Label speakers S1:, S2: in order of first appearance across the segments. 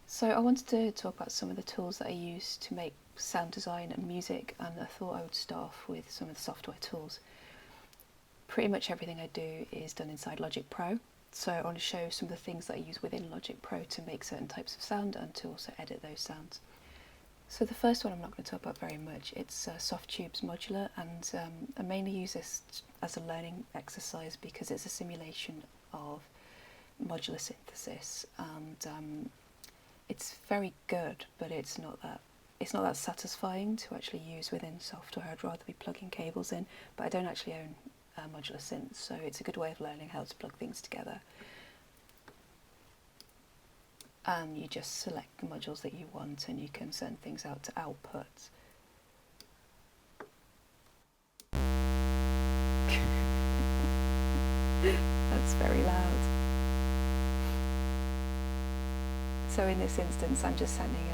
S1: So I wanted to talk about some of the tools that I use to make sound design and music, and I thought I would start off with some of the software tools. Pretty much everything I do is done inside Logic Pro, so I want to show some of the things that I use within Logic Pro to make certain types of sound and to also edit those sounds. So the first one I'm not going to talk about very much, it's Softtube's Modular, and I mainly use this as a learning exercise because it's a simulation of modular synthesis, and it's very good, but it's not that satisfying to actually use within software. I'd rather be plugging cables in, but I don't actually own modular synths, so it's a good way of learning how to plug things together. And you just select the modules that you want and you can send things out to output. That's very loud. So in this instance I'm just sending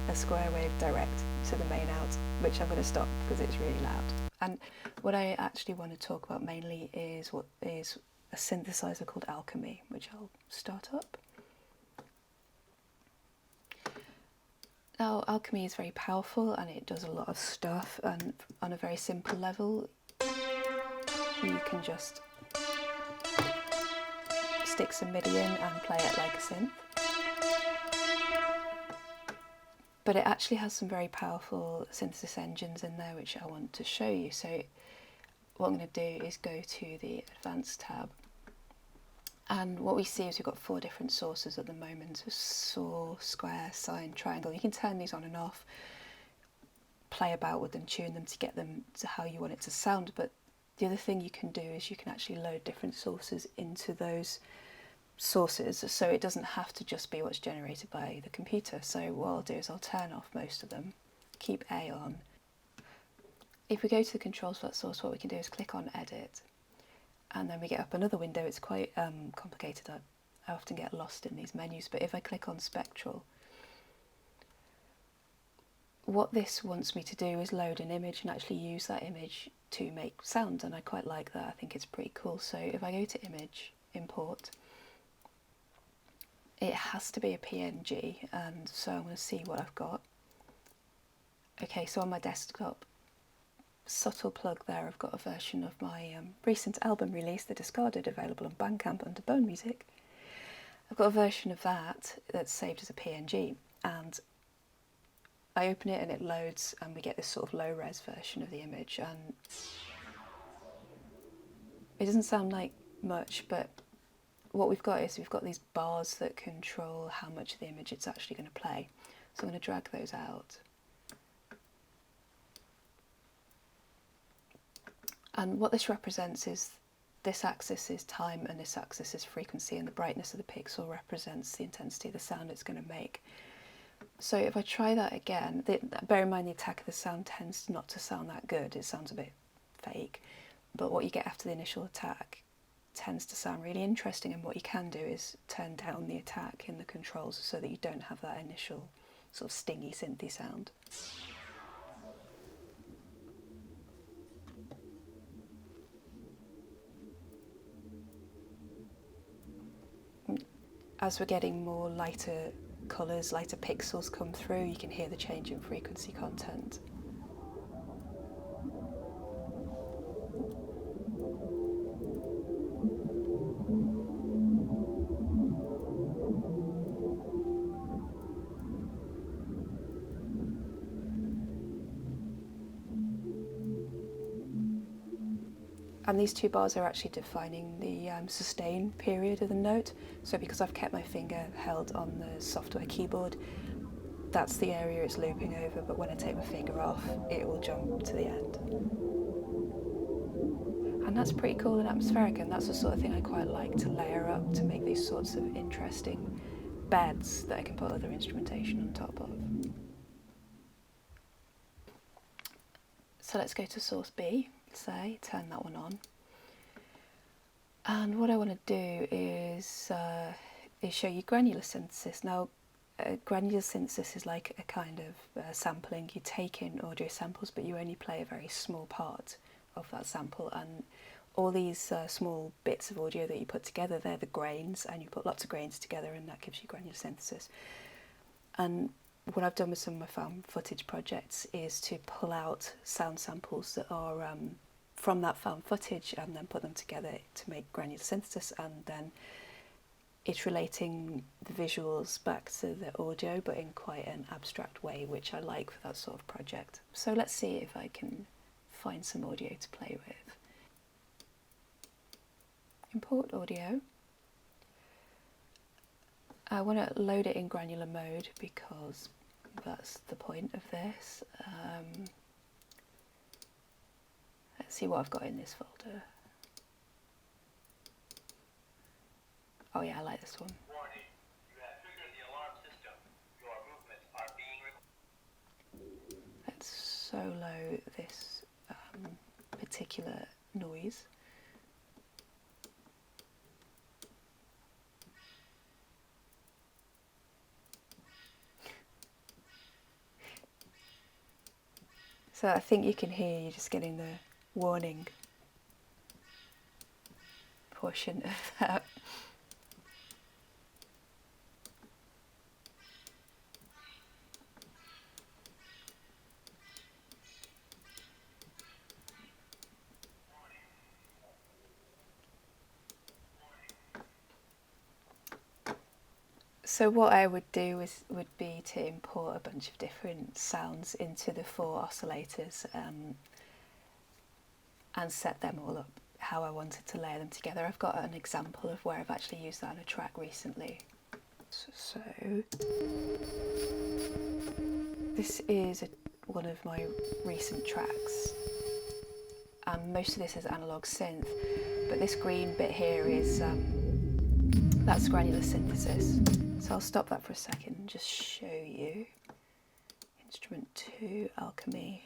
S1: a square wave direct to the main out, which I'm going to stop because it's really loud. And what I actually want to talk about mainly is what is a synthesizer called Alchemy, which I'll start up. Now, Alchemy is very powerful and it does a lot of stuff, and on a very simple level you can just stick some MIDI in and play it like a synth. But it actually has some very powerful synthesis engines in there which I want to show you. So what I'm going to do is go to the Advanced tab, and what we see is we've got 4 different sources at the moment: saw, square, sine, triangle. You can turn these on and off, play about with them, tune them to get them to how you want it to sound. But the other thing you can do is you can actually load different sources into those sources, so it doesn't have to just be what's generated by the computer. So what I'll do is I'll turn off most of them, keep A on. If we go to the controls for that source, what we can do is click on Edit, and then we get up another window. It's quite complicated. I often get lost in these menus, but if I click on Spectral, what this wants me to do is load an image and actually use that image to make sound, and I quite like that. I think it's pretty cool. So if I go to Image, Import, it has to be a PNG, and so I'm going to see what I've got. Okay, so on my desktop, subtle plug there, I've got a version of my recent album release, The Discarded, available on Bandcamp under Bone Music. I've got a version of that that's saved as a PNG, and I open it and it loads and we get this sort of low-res version of the image, and it doesn't sound like much, but what we've got is we've got these bars that control how much of the image it's actually going to play. So I'm going to drag those out. And what this represents is this axis is time and this axis is frequency, and the brightness of the pixel represents the intensity of the sound it's going to make. So if I try that again, bear in mind the attack of the sound tends not to sound that good. It sounds a bit fake, but what you get after the initial attack tends to sound really interesting, and what you can do is turn down the attack in the controls so that you don't have that initial sort of stingy synthy sound. As we're getting more lighter colours, lighter pixels come through, you can hear the change in frequency content. And these 2 bars are actually defining the sustain period of the note. So because I've kept my finger held on the software keyboard, that's the area it's looping over, but when I take my finger off, it will jump to the end. And that's pretty cool and atmospheric, and that's the sort of thing I quite like to layer up to make these sorts of interesting beds that I can put other instrumentation on top of. So let's go to source B, say, turn that one on. And what I want to do is show you granular synthesis. Now, granular synthesis is like a kind of sampling. You take in audio samples, but you only play a very small part of that sample, and all these small bits of audio that you put together, they're the grains, and you put lots of grains together and that gives you granular synthesis. And what I've done with some of my found footage projects is to pull out sound samples that are from that found footage and then put them together to make granular synthesis, and then it's relating the visuals back to the audio but in quite an abstract way, which I like for that sort of project. So let's see if I can find some audio to play with. Import audio. I want to load it in granular mode because that's the point of this. Let's see what I've got in this folder. Oh yeah, I like this one.
S2: Warning, you have triggered the alarm system. Your movements are being recorded.
S1: Let's solo this particular noise. So I think you can hear you're just getting the warning portion of that. So what I would do would be to import a bunch of different sounds into the 4 oscillators and set them all up how I wanted to layer them together. I've got an example of where I've actually used that on a track recently. So this is one of my recent tracks, and most of this is analog synth, but this green bit here is that's granular synthesis. So I'll stop that for a second and just show you. Instrument 2, alchemy.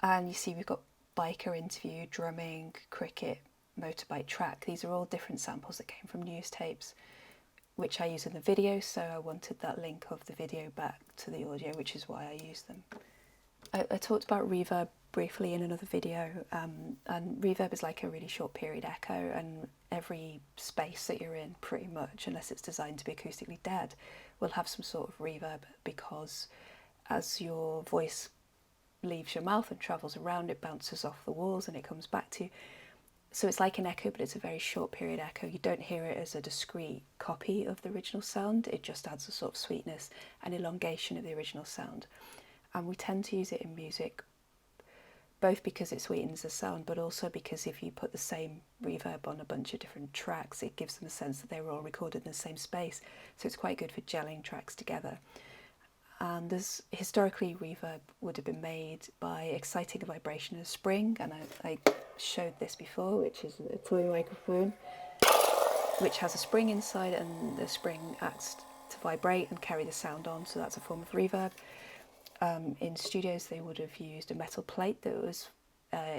S1: And you see we've got biker interview, drumming, cricket, motorbike track. These are all different samples that came from news tapes, which I use in the video, so I wanted that link of the video back to the audio, which is why I use them. I talked about reverb briefly in another video, and reverb is like a really short period echo, and every space that you're in, pretty much, unless it's designed to be acoustically dead, will have some sort of reverb, because as your voice leaves your mouth and travels around, it bounces off the walls and it comes back to you. So it's like an echo, but it's a very short period echo. You don't hear it as a discrete copy of the original sound, it just adds a sort of sweetness and elongation of the original sound. And we tend to use it in music, both because it sweetens the sound, but also because if you put the same reverb on a bunch of different tracks, it gives them a sense that they were all recorded in the same space. So it's quite good for gelling tracks together. And there's, historically, reverb would have been made by exciting a vibration in a spring, and I showed this before, which is a toy microphone, which has a spring inside, and the spring acts to vibrate and carry the sound on, so that's a form of reverb. In studios they would have used a metal plate that was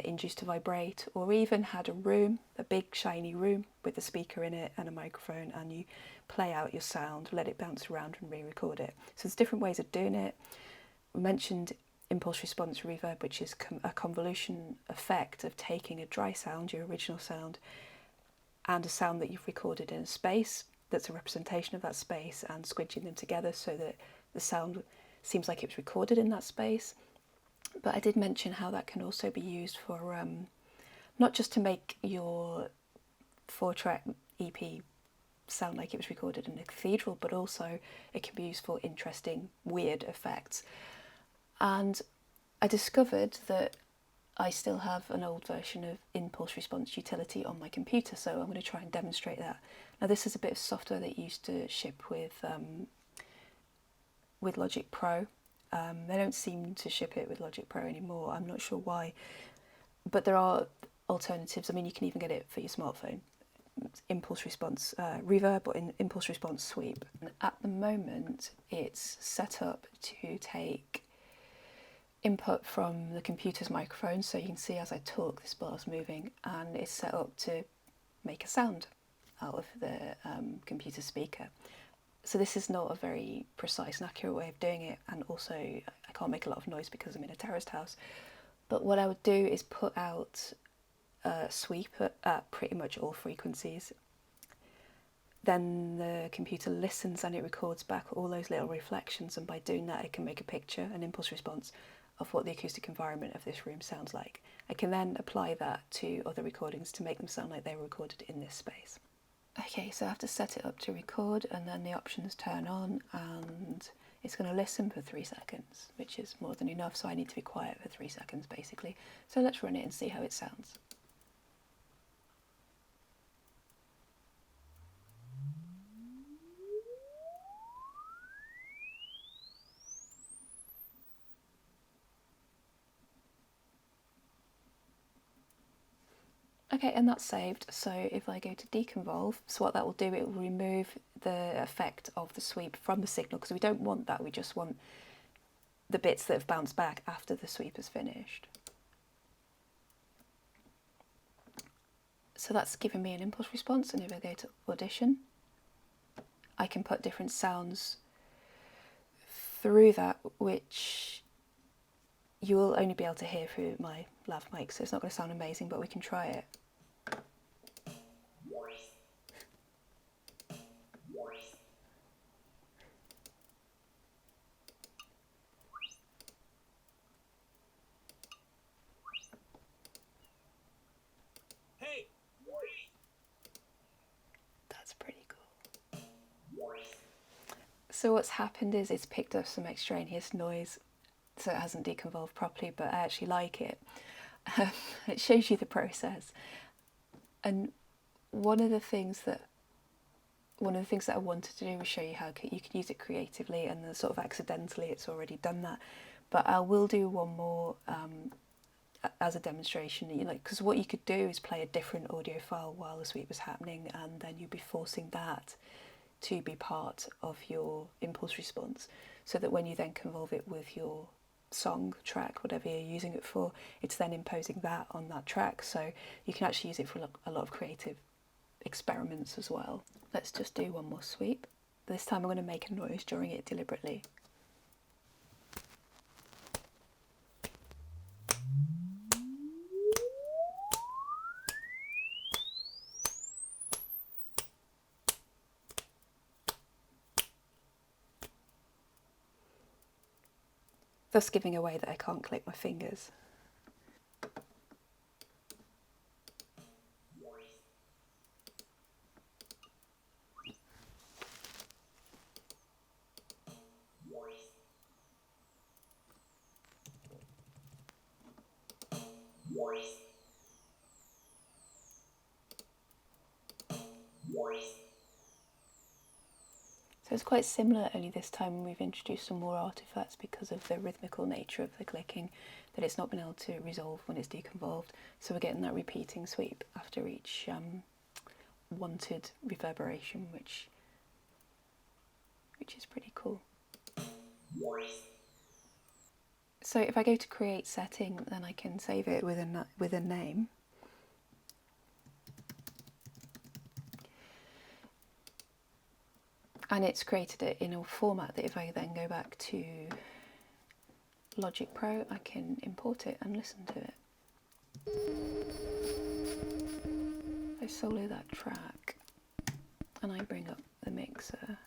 S1: induced to vibrate, or even had a room, a big shiny room with a speaker in it and a microphone, and you play out your sound, let it bounce around and re-record it. So there's different ways of doing it. We mentioned impulse response reverb, which is a convolution effect of taking a dry sound, your original sound, and a sound that you've recorded in a space that's a representation of that space, and squidging them together so that the sound seems like it was recorded in that space. But I did mention how that can also be used for not just to make your 4-track EP sound like it was recorded in a cathedral, but also it can be used for interesting, weird effects. And I discovered that I still have an old version of impulse response utility on my computer, so I'm going to try and demonstrate that. Now this is a bit of software that used to ship with Logic Pro. They don't seem to ship it with Logic Pro anymore, I'm not sure why, but there are alternatives. I mean, you can even get it for your smartphone. Impulse response reverb or impulse response sweep. And at the moment it's set up to take input from the computer's microphone, so you can see as I talk this bar's moving, and it's set up to make a sound out of the computer speaker. So this is not a very precise and accurate way of doing it, and also I can't make a lot of noise because I'm in a terraced house. But what I would do is put out a sweep at pretty much all frequencies, then the computer listens and it records back all those little reflections, and by doing that it can make a picture, an impulse response of what the acoustic environment of this room sounds like. I can then apply that to other recordings to make them sound like they were recorded in this space. Okay, so I have to set it up to record, and then the options turn on, and it's going to listen for 3 seconds, which is more than enough, so I need to be quiet for 3 seconds basically. So let's run it and see how it sounds. Okay, and that's saved. So if I go to deconvolve, so what that will do, it will remove the effect of the sweep from the signal, because we don't want that, we just want the bits that have bounced back after the sweep is finished. So that's given me an impulse response, and if I go to audition, I can put different sounds through that, which you will only be able to hear through my lav mic, so it's not going to sound amazing, but we can try it.
S2: Hey!
S1: That's pretty cool. So what's happened is it's picked up some extraneous noise, so it hasn't deconvolved properly, but I actually like it. It shows you the process. And one of the things that I wanted to do was show you how you can use it creatively, and then sort of accidentally it's already done that. But I will do one more as a demonstration, because what you could do is play a different audio file while the sweep was happening, and then you'd be forcing that to be part of your impulse response, so that when you then convolve it with your song track, whatever you're using it for, it's then imposing that on that track. So you can actually use it for a lot of creative experiments as well. Let's just do one more sweep. This time I'm going to make a noise during it deliberately. Thus giving away that I can't click my fingers. So it's quite similar, only this time we've introduced some more artifacts because of the rhythmical nature of the clicking, that it's not been able to resolve when it's deconvolved. So we're getting that repeating sweep after each wanted reverberation, which is pretty cool. So if I go to create setting, then I can save it with a name. And it's created it in a format that if I then go back to Logic Pro, I can import it and listen to it. I solo that track and I bring up the mixer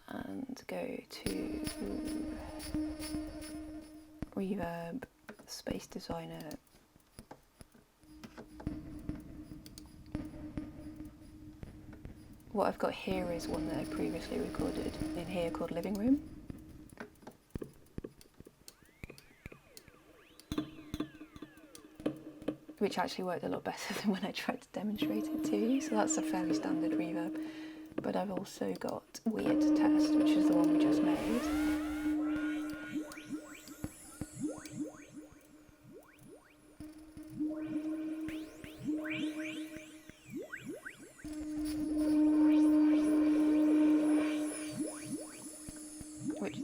S1: and go to Reverb, Space Designer, what I've got here is one that I previously recorded in here called Living Room. Which actually worked a lot better than when I tried to demonstrate it to you. So that's a fairly standard reverb. But I've also got Weird Test, which is the one we just made.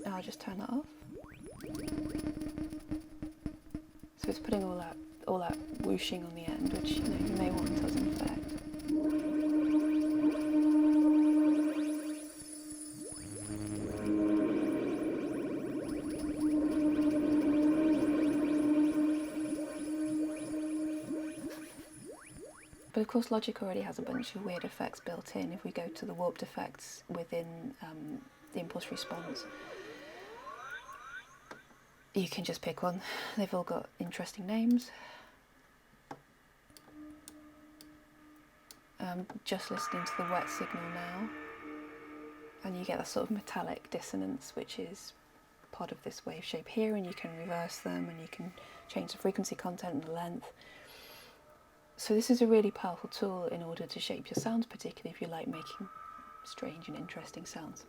S1: I'll just turn that off. So it's putting all that whooshing on the end, which you may want as an effect. But of course Logic already has a bunch of weird effects built in. If we go to the warped effects within the impulse response, you can just pick one. They've all got interesting names. I'm just listening to the wet signal now, and you get that sort of metallic dissonance, which is part of this wave shape here, and you can reverse them, and you can change the frequency content and the length. So this is a really powerful tool in order to shape your sounds, particularly if you like making strange and interesting sounds.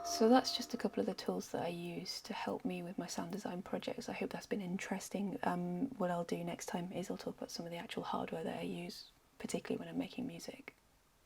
S1: So that's just a couple of the tools that I use to help me with my sound design projects. I hope that's been interesting. What I'll do next time is I'll talk about some of the actual hardware that I use, particularly when I'm making music.